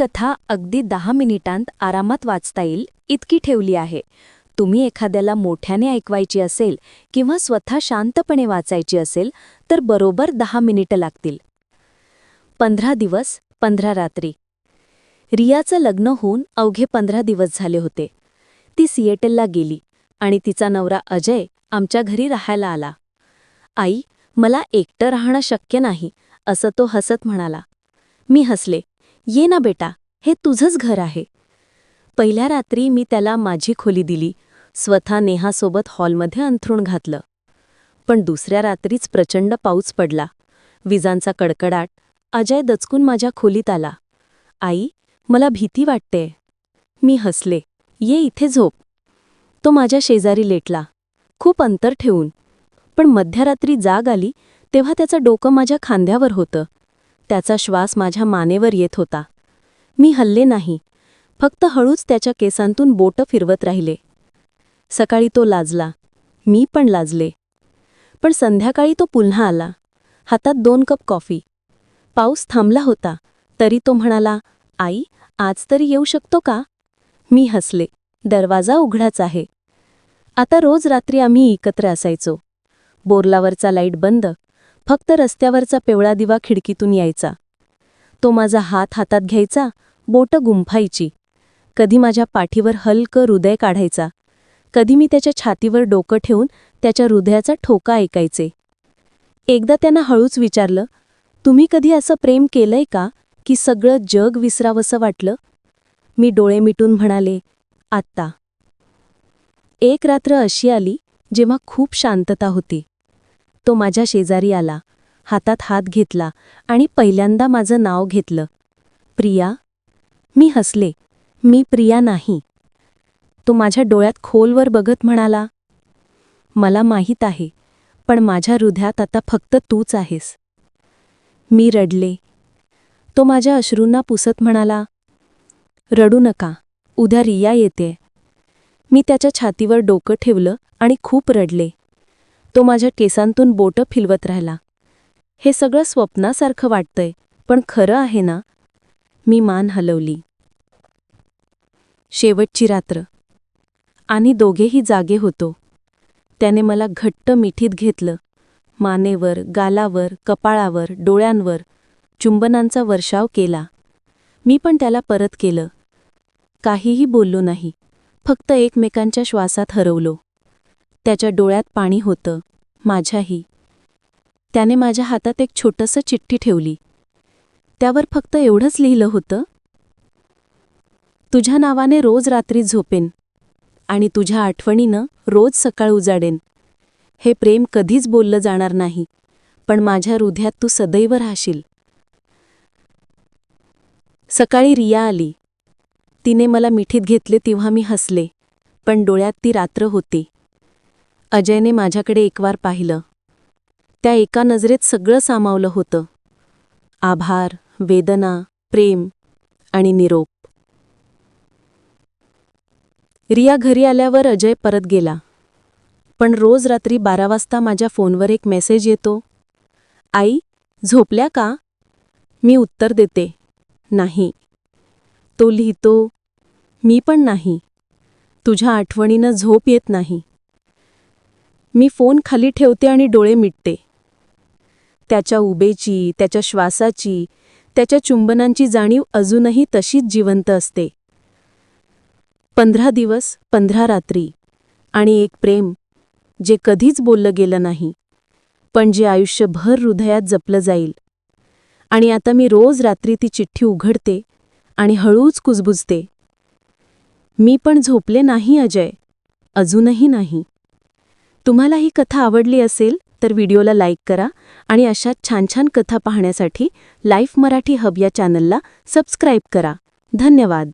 कथा अगदी 10 मिनिटांत आरामात वाचता येईल इतकी ठेवली आहे. तुम्ही एखाद्याला मोठ्याने ऐकवायची असेल किंवा स्वतः शांतपणे वाचायची असेल तर बरोबर 10 मिनिटं लागतील. 15 दिवस 15 रात्री. रियाचं लग्न होऊन अवघे 15 दिवस झाले होते. ती सिएटलला गेली आणि तिचा नवरा अजय आमच्या घरी राहायला आला. आई, मला एकटं राहणं शक्य नाही, असं तो हसत म्हणाला. मी हसले. ये ना बेटा, हे तुझंच घर आहे. पहिल्या रात्री मी त्याला माझी खोली दिली, स्वतः नेहासोबत हॉलमध्ये अंथरूण घातलं. पण दुसऱ्या रात्रीच प्रचंड पाऊस पडला, विजांचा कडकडाट. अजय दचकून माझ्या खोलीत आला. आई, मला भीती वाटते. मी हसले. ये इथे झोप. तो माझ्या शेजारी लेटला, खूप अंतर ठेवून. पण मध्यरात्री जाग आली तेव्हा त्याचं डोकं माझ्या खांद्यावर होतं. त्याचा श्वास माझ्या मानेवर येत होता. मी हलले नाही, फक्त हळूच त्याच्या केसांतून बोटं फिरवत राहिले. सकाळी तो लाजला, मी पण लाजले. पण संध्याकाळी तो पुन्हा आला, हातात 2 कप कॉफी. पाऊस थांबला होता तरी तो म्हणाला, आई, आज तरी येऊ शकतो का? मी हसले. दरवाजा उघडाच आहे. आता रोज रात्री आम्ही एकत्र असायचो. बोरलावरचा लाईट बंद, फक्त रस्त्यावरचा पिवळा दिवा खिडकीतून यायचा. तो माझा हात हातात घ्यायचा, बोटं गुंफायची. कधी माझ्या पाठीवर हलकं हृदय काढायचा, कधी मी त्याच्या छातीवर डोकं ठेवून त्याच्या हृदयाचा ठोका ऐकायचे. एकदा त्यानं हळूच विचारलं, तुम्ही कधी असं प्रेम केलंय का की सगळं जग विसरावंसं वाटलं? मी डोळे मिटून म्हणाले, आत्ता. एक रात्र अशी आली जेव्हा खूप शांतता होती. तो माझ्या शेजारी आला, हातात हात घेतला आणि पहिल्यांदा माझं नाव घेतलं. प्रिया. मी हसले. मी प्रिया नाही. तो माझ्या डोळ्यात खोलवर बघत म्हणाला, मला माहीत आहे, पण माझ्या हृदयात आता फक्त तूच आहेस. मी रडले. तो माझ्या अश्रूंना पुसत म्हणाला, रडू नका, उद्या रिया येते. मी त्याच्या छातीवर डोकं ठेवलं आणि खूप रडले. तो माझ्या केसांतून बोटं फिरवत राहिला. हे सगळं स्वप्नासारखं वाटतंय, पण खरं आहे ना? मी मान हलवली. शेवटची रात्र. आणि दोघेही जागे होतो. त्याने मला घट्ट मिठीत घेतलं. मानेवर, गालावर, कपाळावर, डोळ्यांवर चुंबनांचा वर्षाव केला. मी पण त्याला परत केलं. काहीही बोललो नाही, फक्त एकमेकांच्या श्वासात हरवलो. त्याच्या डोळ्यात पाणी होतं, माझ्याही. त्याने माझ्या हातात एक छोटंसं चिठ्ठी ठेवली. त्यावर फक्त एवढंच लिहिलं होतं, तुझ्या नावाने रोज रात्री झोपेन आणि तुझ्या आठवणीनं रोज सकाळ उजाडेन. हे प्रेम कधीच बोललं जाणार नाही, पण माझ्या हृदयात तू सदैव राहशील. सकाळी रिया आली. तिने मला मिठीत घेतले तेव्हा मी हसले, पण डोळ्यात ती रात्र होती. अजयने माझ्याकडे एकवार पाहिलं. त्या एका नजरेत सगळं सामावलं होतं. आभार, वेदना, प्रेम आणि निरोप. रिया घरी आल्यावर अजय परत गेला. पण रोज रात्री 12 वाजता माझ्या फोनवर एक मेसेज येतो, आई, झोपल्या का? मी उत्तर देते, नाही. तो लिहितो, मी पण नाही. तुझ्या आठवणीनं झोप येत नाही. मी फोन खाली ठेवते आणि डोळे मिटते. त्याच्या उभेची, त्याच्या श्वासाची, त्याच्या चुंबनांची जाणीव अजूनही तशीच जिवंत असते. 15 दिवस 15 रात्री आणि एक प्रेम जे कधीच बोललं गेलं नाही, पण जे आयुष्यभर हृदयात जपलं जाईल. आणि आता मी रोज रात्री ती चिठ्ठी उघडते आणि हळूच कुजबुजते, मी पण झोपले नाही अजय, अजूनही नाही. तुम्हाला ही कथा आवडली असेल तर व्हिडिओला लाईक करा आणि अशा छान छान कथा पाहण्यासाठी लाईफ मराठी हब या चॅनलला सबस्क्राईब करा. धन्यवाद.